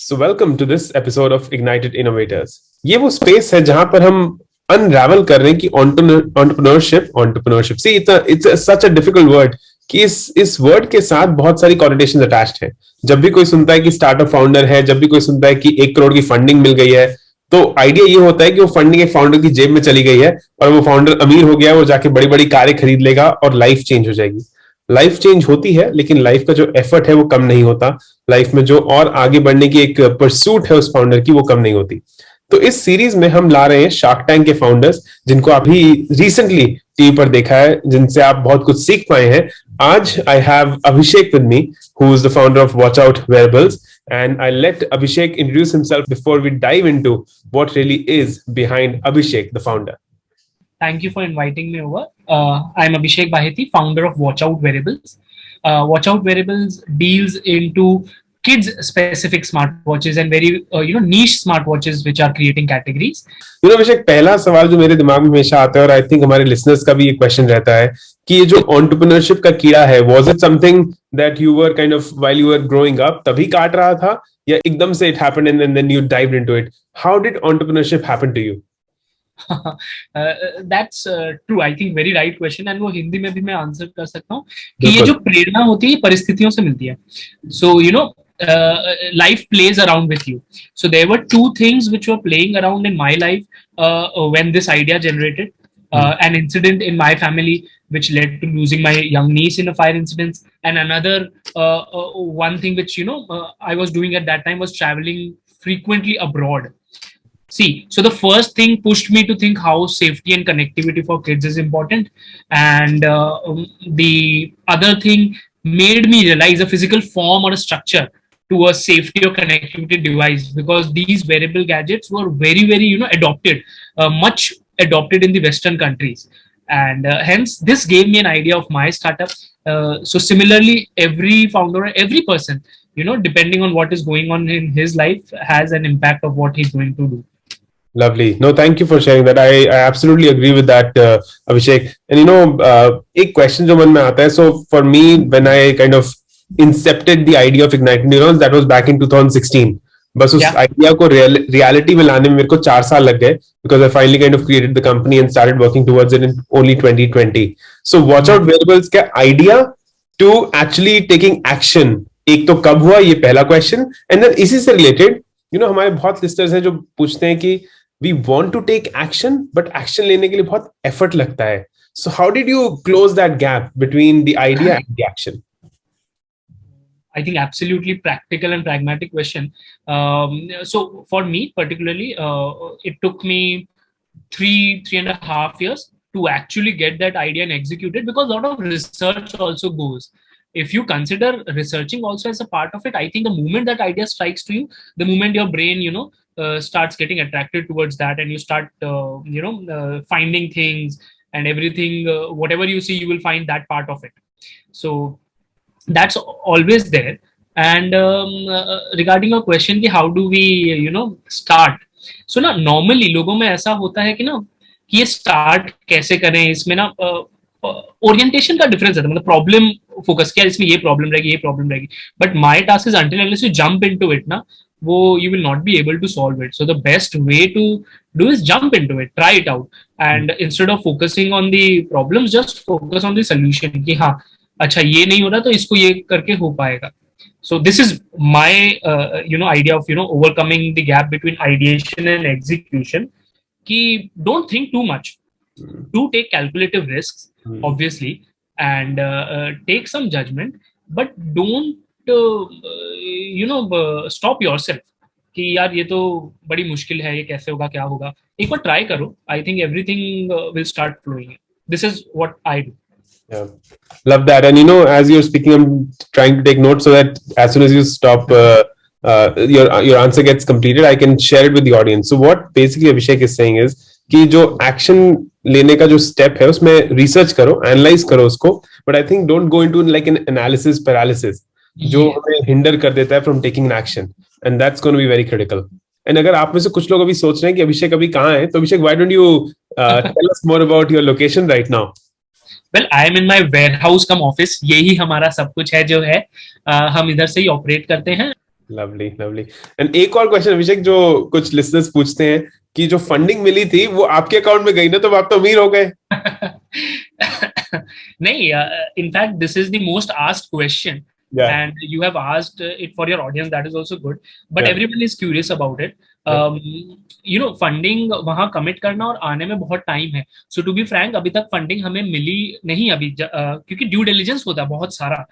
So welcome to this episode of Ignited Innovators. ये वो space है जहां पर हम अनरावल कर रहे हैं कि entrepreneurship see it's such a difficult word कि इस वर्ड के साथ बहुत सारी कॉनोटेशंस अटैच्ड हैं. जब भी कोई सुनता है कि स्टार्टअप फाउंडर है, जब भी कोई सुनता है कि 1 करोड़ की फंडिंग मिल गई है, तो आइडिया ये होता है कि वो फंडिंग एक फाउंडर की जेब में चली गई है और वो फाउंडर अमीर हो गया है, वो जाके बड़ी बड़ी कारें खरीद लेगा और लाइफ चेंज हो जाएगी. लाइफ चेंज होती है, लेकिन लाइफ का जो एफर्ट है वो कम नहीं होता. लाइफ में जो और आगे बढ़ने की एक परसूट है उस फाउंडर की, वो कम नहीं होती. तो इस सीरीज में हम ला रहे हैं शार्क टैंक के फाउंडर्स, जिनको अभी रिसेंटली टीवी पर देखा है, जिनसे आप बहुत कुछ सीख पाए हैं. आज I have Abhishek with me, who is the founder of Watch Out Wearables, and I'll let Abhishek introduce himself before we dive into what really is behind Abhishek, the founder. Thank you for inviting me over. I'm Abhishek Baheti, founder of Watch Out Wearables. Watch Out Wearables deals into kids-specific smartwatches and very niche smartwatches which are creating categories. Abhishek, पहला सवाल जो मेरे दिमाग में हमेशा आता है, और आई थिंक हमारे लिसनर्स का भी ये क्वेश्चन रहता है कि ये जो एंटरप्रेन्योरशिप का कीड़ा है, was it something that you were kind of while you were growing up तभी काट रहा था, या एकदम से it happened and then you dived into it? How did entrepreneurship happen to you? That's true. I think very right question, and वो हिंदी में भी मैं आंसर कर सकता हूँ कि ये जो प्रेरणा होती है परिस्थितियों से मिलती है. So life plays around with you. So there were two things which were playing around in my life when this idea generated. An incident in my family which led to losing my young niece in a fire incident, and another one thing which I was doing at that time was traveling frequently abroad. See, so the first thing pushed me to think how safety and connectivity for kids is important, and the other thing made me realize a physical form or a structure to a safety or connectivity device, because these wearable gadgets were very adopted, much adopted in the Western countries, and hence this gave me an idea of my startup. So similarly, every founder, every person, depending on what is going on in his life, has an impact of what he's going to do. Lovely. No, thank you for sharing that. I absolutely agree with that, Abhishek. And एक question जो मन में आता है. So for me, when I kind of incepted the idea of Igniting Neurons, that was back in 2016. बस उस idea को reality में लाने में मेरे को 4 साल लग गए, because I finally kind of created the company and started working towards it in only 2020. So Watch Out Wearables का idea to actually taking action, एक तो कब हुआ, ये पहला question. And then इसी से related, हमारे बहुत listeners हैं जो पूछते हैं कि we want to take action, but action लेने के लिए बहुत effort लगता है. So how did you close that gap between the idea and the action? I think absolutely practical and pragmatic question. So for me particularly, it took me three and a half years to actually get that idea and execute it, because a lot of research also goes. If you consider researching also as a part of it, I think the moment that idea strikes to you, the moment your brain, starts getting attracted towards that, and you start, finding things and everything, whatever you see, you will find that part of it. So that's always there. And regarding your question, how do we, start? So ना normally लोगों में ऐसा होता है कि ये start कैसे करें, इसमें ओरिएंटेशन का डिफरेंस है, मतलब प्रॉब्लम फोकस किया, इसमें ये प्रॉब्लम रहेगी, but my task is until unless you jump into it वो you will not be able to solve it. So the best way to do is jump into it, try it out, and instead of focusing on the problems, just focus on the solution कि हाँ अच्छा ये नहीं हो रहा तो इसको ये करके हो पाएगा. So this is my idea of overcoming the gap between ideation and execution. Ki don't think too much. Do take calculative risks, obviously, and take some judgment, but don't stop yourself कि यार ये तो बड़ी मुश्किल है, ये कैसे होगा, क्या होगा. एक बार ट्राई करो. I think everything will start flowing. This is what I do. Yeah, love that. And as you're speaking, I'm trying to take notes so that as soon as you stop, your answer gets completed, I can share it with the audience. So what basically Abhishek is saying is कि जो action लेने का जो step है उसमें research करो, analyse करो उसको, but I think don't go into like an analysis paralysis जो हमें हिंडर कर देता है from taking an action, and that's gonna be very critical. And अगर आप में से कुछ लोग अभी सोच रहे हैं कि अभिषेक अभी कहाँ है, तो Abhishek, why don't you tell us more about your location right now? Well, I am in my warehouse cum office, यही हमारा सब कुछ है जो है. हम इधर से ही ऑपरेट करते हैं. Lovely lovely. एंड एक और क्वेश्चन अभिषेक, जो कुछ लिसनर्स पूछते हैं कि जो फंडिंग मिली थी वो आपके अकाउंट में गई ना, तो आप तो अमीर हो गए। नहीं, in fact this is the most asked question, या and you have asked it for your audience. That is also good, but या everyone is curious about it. या um, फंडिंग वहां कमिट करना और आने में बहुत टाइम है. सो टू बी फ्रैंक, अभी तक फंडिंग हमें मिली नहीं अभी, क्योंकि ड्यू डिलिजेंस होता है बहुत सारा.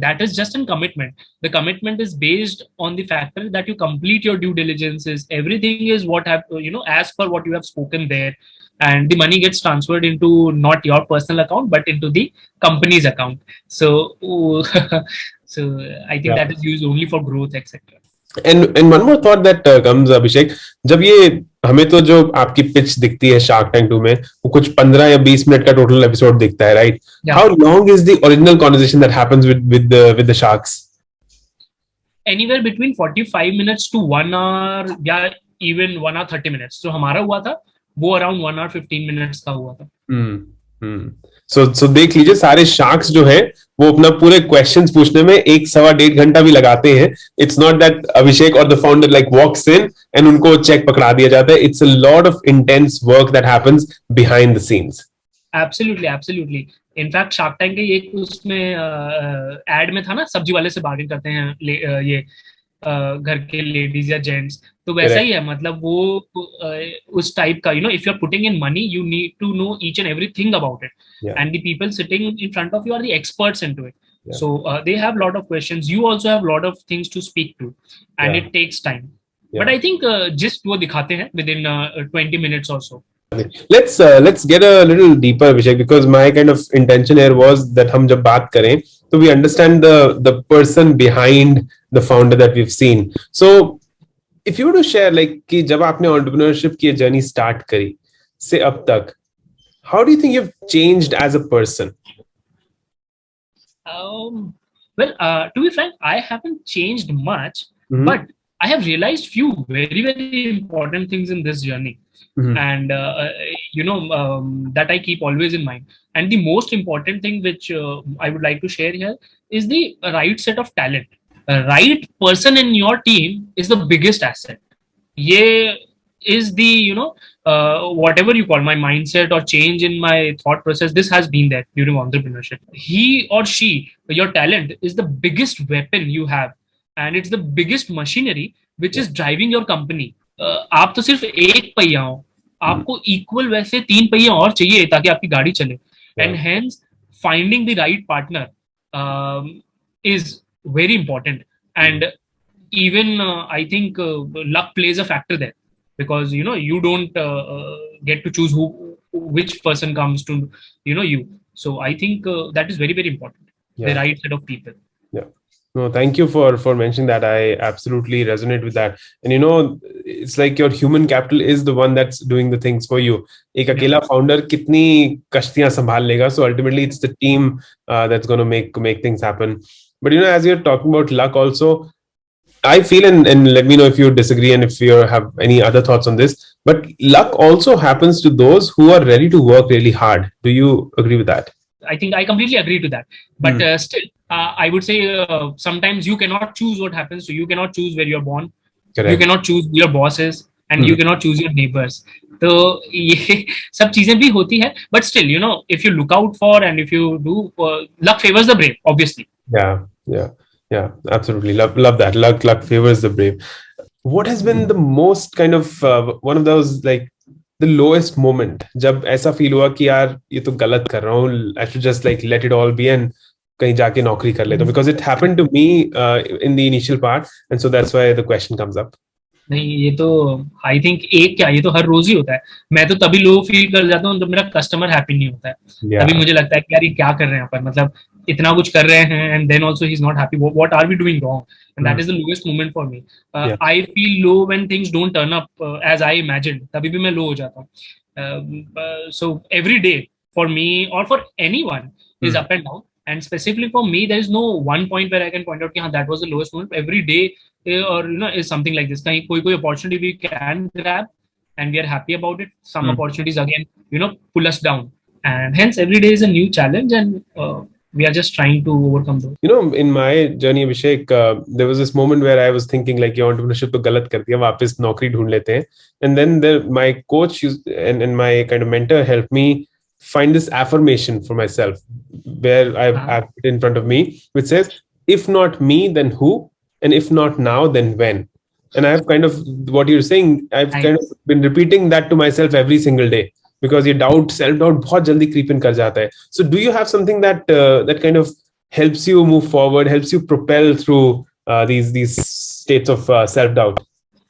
That is just an commitment. The commitment is based on the factor that you complete your due diligences. Everything is what have as per what you have spoken there, and the money gets transferred into not your personal account but into the company's account. So, so I think that is used only for growth, etc. And one more thought that comes Abhishek, जब ये हमें तो जो आपकी pitch दिखती है shark tank 2 में, वो कुछ 15 या 20 मिनट का टोटल एपिसोड दिखता है, right? How long is the original conversation that happens with the sharks? Anywhere between 45 minutes to 1 hour, या even 1 hour 30 minutes. जो हमारा हुआ था वो अराउंड 1 hour 15 minutes का हुआ था. सो देख लीजिए, सारे शार्क्स जो है वो अपना पूरे क्वेश्चंस पूछने में 1-1.5 घंटा भी लगाते हैं. इट्स नॉट दैट अभिषेक और the founder like walks in and उनको चेक पकड़ा दिया जाता है. It's a lot of intense work that happens behind the scenes. Absolutely, absolutely. In fact Shark Tank के एक उसमें एड में था ना, सब्जी वाले से बार्गेन करते हैं ये घर के लेडीज या जेंट्स, तो वैसा ही है. मतलब वो उस टाइप का, if you are putting in money you need to know each and everything about it, and the people sitting in front of you are the experts into it. So they have lot of questions. You also have lot of things to speak to, and it takes time. But I think just वो दिखाते हैं within 20 minutes or so. Let's get a little deeper, Abhishek, because my kind of intention here was that हम जब बात करें तो we understand the person behind the founder that we've seen. So if you were to share, like, कि जब आपने entrepreneurship की journey start करी से अब तक, how do you think you've changed as a person? Well, to be frank, I haven't changed much, but I have realized few very, very important things in this journey. And that I keep always in mind. And the most important thing which I would like to share here is the right set of talent. A right person in your team is the biggest asset. Yeah, is the whatever you call my mindset or change in my thought process, this has been there during entrepreneurship. He or she, your talent, is the biggest weapon you have, and it's the biggest machinery which is driving your company. आप तो सिर्फ एक पहिया हो, आपको equal वैसे 3 पहिए और चाहिए ताकि आपकी गाड़ी चले. And hence finding the right partner is very important. And even I think luck plays a factor there, because you don't get to choose which person comes to you. So I think that is very, very important. The right set of people. No, thank you for mentioning that. I absolutely resonate with that. And it's like your human capital is the one that's doing the things for you. एक अकेला founder कितनी कश्तियां संभाल लेगा? So ultimately it's the team that's going to make things happen. But as you're talking about luck also, I feel, and let me know if you disagree and if you have any other thoughts on this, but luck also happens to those who are ready to work really hard. Do you agree with that? I think I completely agree to that. But still, I would say sometimes you cannot choose what happens to you. You cannot choose where you're born. Correct. You cannot choose your bosses, and you cannot choose your neighbors. So ये सब चीजें भी होती है. But still, if you look out for and if you do, luck favors the brave, obviously. Yeah, absolutely. Love that. Luck favors the brave. What has been the most kind of one of those, like, the lowest moment जब ऐसा feel हुआ कि यार ये तो गलत कर रहा हूँ, I should just like let it all be and कहीं जाके नौकरी कर लेता हूँ? Because it happened to me in the initial part, and so that's why the question comes up. नहीं, ये तो आई थिंक ये तो हर रोज ही होता है. मैं तो तभी लो फील कर जाता हूँ जब मेरा कस्टमर हैप्पी नहीं होता है. तभी मुझे लगता है कि यार ये क्या कर रहे हैं यहाँ पर, मतलब इतना कुछ कर रहे हैं and then also he's not happy. What are we doing wrong? And that is the lowest moment for me. I feel low when things don't turn up as I imagined. तभी भी मैं लो हो जाता हूँ. So every day for me or for anyone is up and down. And specifically for me, there is no one point where I can point out कि हाँ that was the lowest moment. Every day or is something like this. कहीं कोई opportunity we can grab and we are happy about it. Some opportunities again pull us down, and hence every day is a new challenge. And we are just trying to overcome those. You know, in my journey, Abhishek, there was this moment where I was thinking like, ये entrepreneurship तो गलत कर दिया, वापस नौकरी ढूंढ लेते हैं. And then my coach and my kind of mentor helped me find this affirmation for myself, where I've put in front of me, which says, if not me, then who? And if not now, then when? And I've kind of, what you're saying, I've kind of been repeating that to myself every single day, because your doubt, self-doubt बहुत जल्दी creep in कर जाता है. So do you have something that that kind of helps you move forward, helps you propel through these states of self-doubt?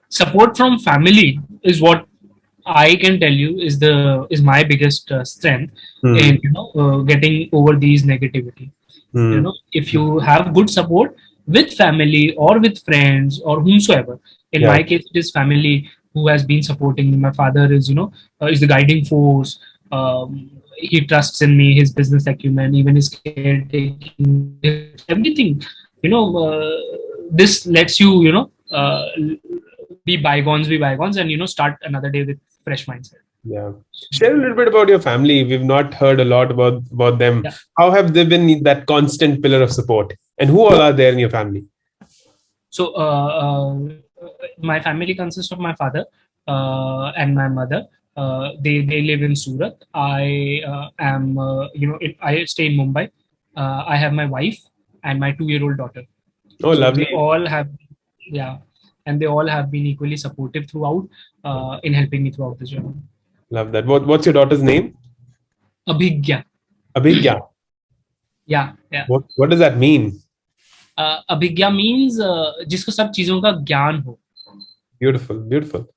Support from family is what I can tell you is my biggest strength in getting over these negativity. You know, if you have good support with family or with friends or whomsoever. In my case, it is family who has been supporting me. My father is is the guiding force. He trusts in me, his business acumen, even his caretaking, everything. This lets you be bygones, and start another day with fresh mindset. Yeah. Share a little bit about your family. We've not heard a lot about them. Yeah. How have they been that constant pillar of support? And who all are there in your family? So my family consists of my father and my mother. They live in Surat. I am I stay in Mumbai. I have my wife and my 2-year-old daughter. Oh, so lovely. They all have and they all have been equally supportive throughout in helping me throughout this journey. Love that. What's your daughter's name? Abhigya. Abhigya. Yeah. What does that mean? Abhigya means जिसको सब चीजों का ज्ञान हो. Beautiful.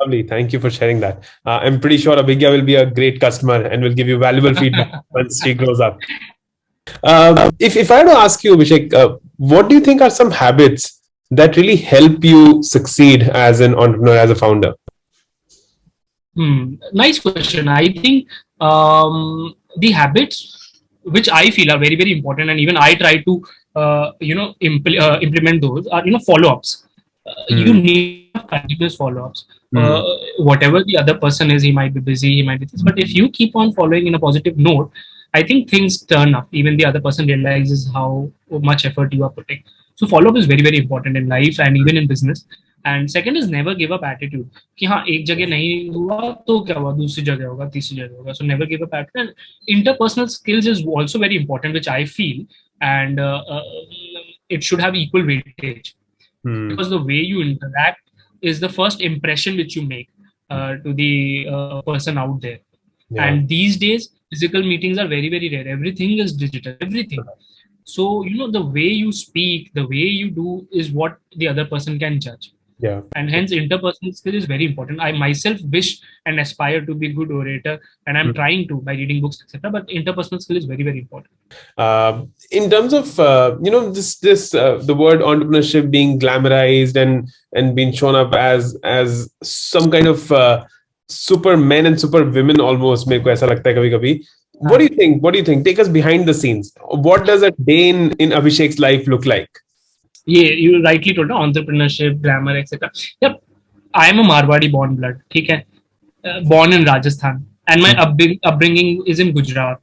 Lovely. Thank you for sharing that. I'm pretty sure Abhigya will be a great customer and will give you valuable feedback once she grows up. If I had to ask you, Abhishek, what do you think are some habits that really help you succeed as an entrepreneur, as a founder? Nice question. I think the habits which I feel are very, very important, and even I try to implement those are follow-ups. You need continuous follow-ups. Whatever the other person is, he might be busy, he might be this, but if you keep on following in a positive note, I think things turn up. Even the other person realizes how much effort you are putting. So follow-up is very, very important in life and even in business. And second is never give up attitude. कि हाँ एक जगह नहीं हुआ तो क्या हुआ, दूसरी जगह होगा, तीसरी जगह होगा. So never give up attitude. And interpersonal skills is also very important, which I feel, and it should have equal weightage. Because the way you interact is the first impression which you make to the person out there. Yeah. And these days, physical meetings are very, very rare. Everything is digital. Everything. So the way you speak, the way you do is what the other person can judge. Yeah. And hence interpersonal skill is very important. I myself wish and aspire to be a good orator, and I'm trying to by reading books, etc. But interpersonal skill is very, very important. In terms of the word entrepreneurship being glamorized and being shown up as some kind of supermen and super women almost, मेरे को ऐसा लगता है कभी-कभी. What do you think? Take us behind the scenes. What does a day in Abhishek's life look like? Yeah, you rightly told, entrepreneurship, glamour, etc. Yep, I am a Marwadi born blood. ठीक है, born in Rajasthan, and my upbringing is in Gujarat.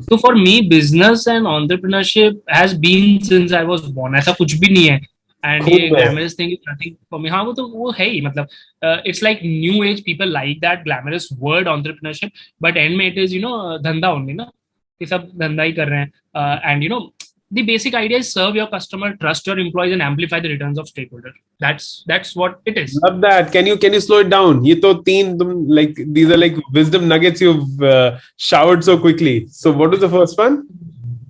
So for me, business and entrepreneurship has been since I was born. ऐसा कुछ भी नहीं है. And ये glamorous thing is nothing for me. हाँ वो है ही, मतलब it's like new age people like that glamorous word entrepreneurship, but end में it is धंधा only ना, ये सब धंधा ही कर रहे हैं. And the basic idea is serve your customer, trust your employees, and amplify the returns of stakeholders. That's what it is. Love that. Can you slow it down? ये तो तीन these are like wisdom nuggets you've showered so quickly. So what was the first one?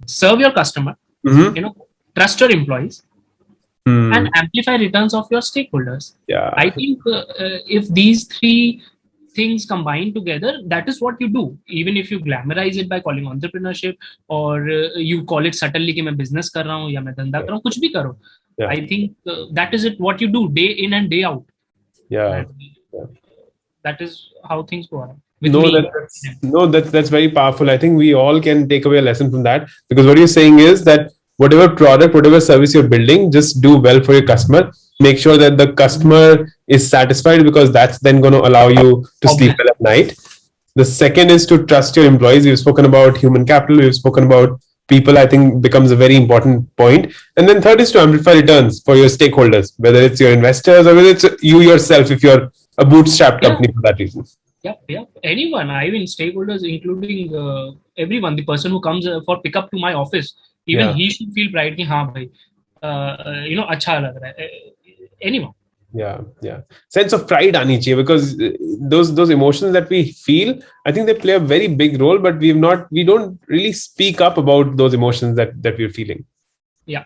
Serve your customer. Trust your employees. And amplify returns of your stakeholders. Yeah. I think if these three things combined together, that is what you do. Even if you glamorize it by calling entrepreneurship, or you call it subtly कि मैं business कर रहा हूँ या मैं धंधा कर रहा हूँ, कुछ भी करो. I think that is it. What you do day in and day out. Yeah. That is how things go on. That's very powerful. I think we all can take away a lesson from that, because what you're saying is that whatever product, whatever service you're building, just do well for your customer. Make sure that the customer is satisfied, because that's then going to allow you to sleep well at night. The second is to trust your employees. We've spoken about human capital. We've spoken about people, I think, becomes a very important point. And then third is to amplify returns for your stakeholders, whether it's your investors or whether it's you yourself, if you're a bootstrap company for that reason. Yeah. Anyone, I mean, stakeholders, including everyone, the person who comes for pickup to my office, even he should feel pride कि हाँ भाई, अच्छा लग रहा है. Anyone. Yeah. Sense of pride aani chahiye, because those emotions that we feel, I think they play a very big role, but we don't really speak up about those emotions that we're feeling. Yeah.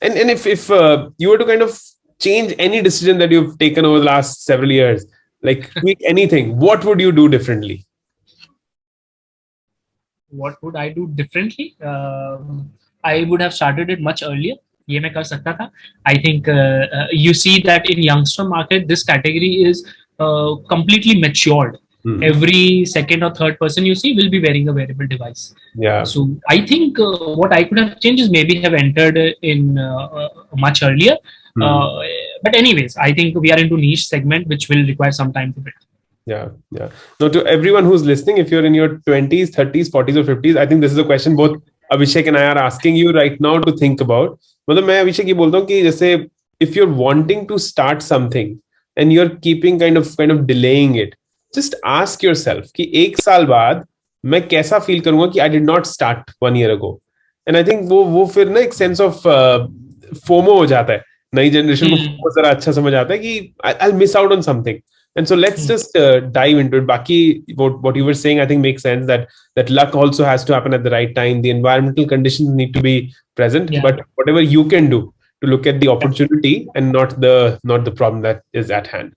And if you were to kind of change any decision that you've taken over the last several years, like tweak anything, what would you do differently? What would I do differently? I would have started it much earlier. ये मैं कर सकता था. I think you see that in youngster market, this category is completely matured. Every second or third person you see will be wearing a wearable device. Yeah. So I think what I could have changed is maybe have entered in much earlier. But anyways, I think we are into niche segment which will require some time to build. Yeah. Now, to everyone who's listening, if you're in your 20s, 30s, 40s, or 50s, I think this is a question both Abhishek and I are asking you right now to think about. मतलब मैं अभिषेक ये बोलता हूँ कि जैसे if you're wanting to start something and you're keeping kind of delaying it, just ask yourself कि एक साल बाद मैं कैसा feel करूँगा कि I did not start 1 year ago. And I think वो फिर ना एक sense of FOMO हो जाता है. नई जनरेशन को जरा अच्छा समझ आता है कि I'll miss out on something. And so let's just dive into it. Baki, what you were saying, I think makes sense that luck also has to happen at the right time. The environmental conditions need to be present, but whatever you can do to look at the opportunity and not the problem that is at hand.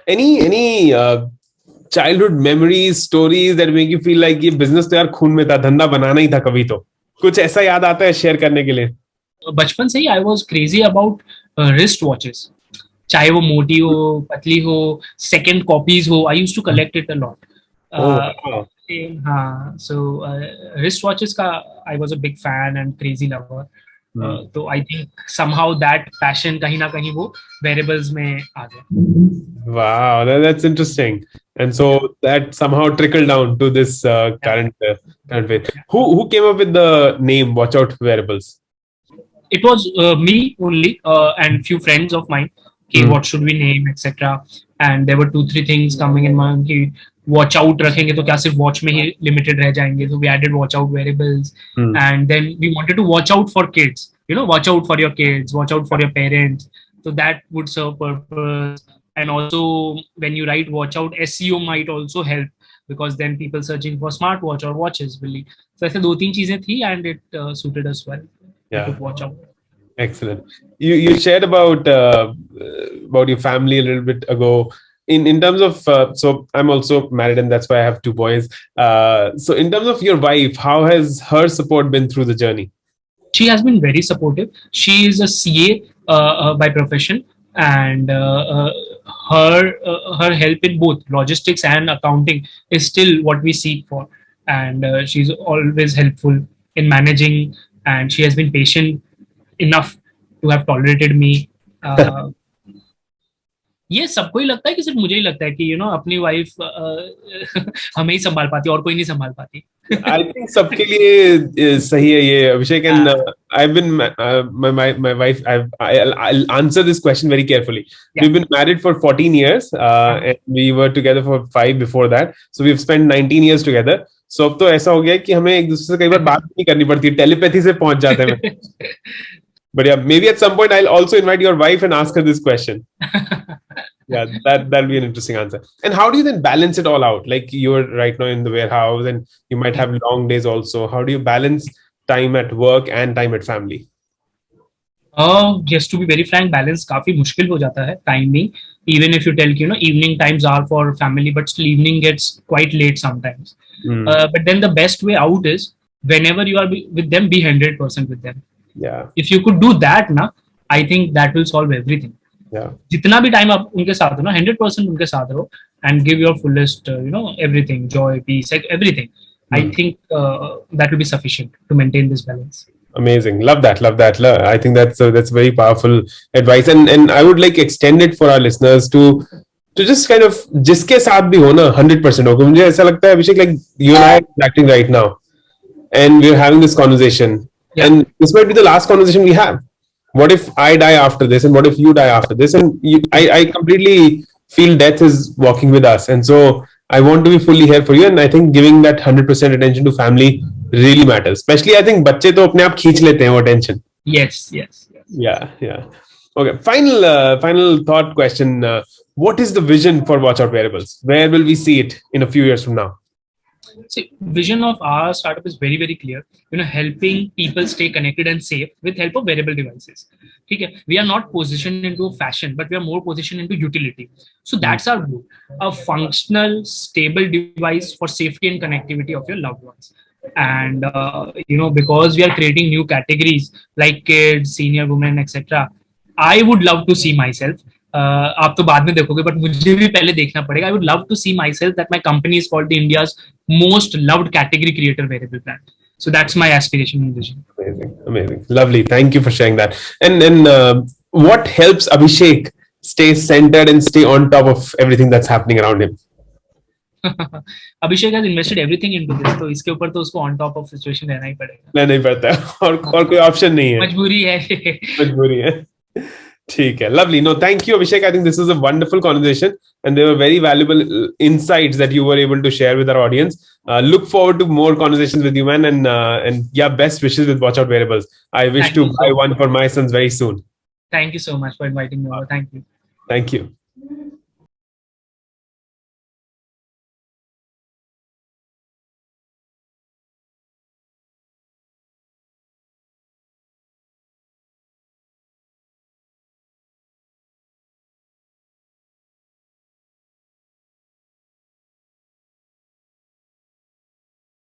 Any childhood memories, stories that make you feel like ये business तो यार खून में था, धंधा बनाना ही था कभी तो. कुछ ऐसा याद आता है शेयर करने के लिए? बचपन से ही I was crazy about wrist watches. चाहे वो मोटी हो, पतली हो, second copies हो, I used to collect it a lot. हाँ, so wrist watches का I was a big fan and crazy lover. तो I think somehow that passion कहीं ना कहीं वो wearables में आ गया. Wow, that's interesting. And so that somehow trickled down to this current phase. Who came up with the name Watch Out Wearables? It was me only and few friends of mine. Okay, what should we name, etc. And there were 2-3 things coming in mind. कि watch out रखेंगे तो क्या सिर्फ watch में ही limited रह जाएंगे. So we added watch out wearables, and then we wanted to watch out for kids. Watch out for your kids, watch out for your parents. So that would serve purpose. And also when you write watch out, SEO might also help because then people searching for smartwatch or watches will. So ऐसे 2-3 चीजें थी and it suited us well. Yeah. Watch out. Excellent. You shared about your family a little bit ago. In terms of so I'm also married and that's why I have 2 boys. So in terms of your wife, how has her support been through the journey? She has been very supportive. She is a CA by profession, and her help in both logistics and accounting is still what we seek for. And she's always helpful in managing, and she has been patient enough to have tolerated me. ये सबको ही लगता है कि सिर्फ मुझे ही लगता है कि अपनी वाइफ हमें ही संभाल पाती और कोई नहीं संभाल पाती. I think सबके लिए सही है ये अभिषेक. And I've been my wife, I'll answer this question very carefully. We've been married for 14 years and we were together for 5 before that, so we've spent 19 years together. So अब तो ऐसा हो गया कि हमें एक दूसरे से कई बार बात नहीं करनी पड़ती, टेलीपैथी से पहुंच जाते हैं. But yeah, maybe at some point I'll also invite your wife and ask her this question. Yeah, that'll be an interesting answer. And how do you then balance it all out? Like you're right now in the warehouse and you might have long days also. How do you balance time at work and time at family? Just to be very frank, balance काफी मुश्किल हो जाता है timing. Even if you tell evening times are for family, but still evening gets quite late sometimes. But then the best way out is whenever you are with them, be 100% with them. Yeah. If you could do that, I think that will solve everything. Yeah. जितना भी time आप उनके साथ हो 100% उनके साथ रहो and give your fullest, everything, joy, peace, everything. I think that will be sufficient to maintain this balance. Amazing. Love that. I think that's very powerful advice. And I would like extend it for our listeners to just kind of जिसके साथ भी हो 100% हो. मुझे ऐसा लगता है अभिषेक, like you and I are acting right now. and we're having this conversation. Yeah. And this might be the last conversation we have. What if I die after this, and what if you die after this? And I completely feel death is walking with us, and so I want to be fully here for you. And I think giving that 100% attention to family really matters. Especially, I think बच्चे तो अपने आप खींच लेते हैं वो attention. Yes. Yeah. Okay. Final thought question. What is the vision for Watch Out Wearables? Where will we see it in a few years from now? See, vision of our startup is very, very clear. Helping people stay connected and safe with help of wearable devices. Okay? We are not positioned into fashion, but we are more positioned into utility. So that's our goal: a functional, stable device for safety and connectivity of your loved ones. And because we are creating new categories like kids, senior women, etc. I would love to see myself. आप तो बाद में देखोगे, but मुझे भी पहले देखना पड़ेगा. I would love to see myself that my company is called the India's most loved category creator wearable brand. So that's my aspiration and vision. Amazing, lovely. Thank you for sharing that. And what helps Abhishek stay centered and stay on top of everything that's happening around him? Abhishek has invested everything into this, तो इसके ऊपर तो उसको on top of situation रहना ही पड़ेगा. नहीं पड़ता और कोई option नहीं है. मजबूरी है. ठीक है. Lovely. No, thank you, Abhishek. I think this is a wonderful conversation, and there were very valuable insights that you were able to share with our audience. Look forward to more conversations with you, man, and yeah, best wishes with Watch Out Wearables. I wish to buy one for my sons very soon. Thank you so much for inviting me over. Thank you. Thank you.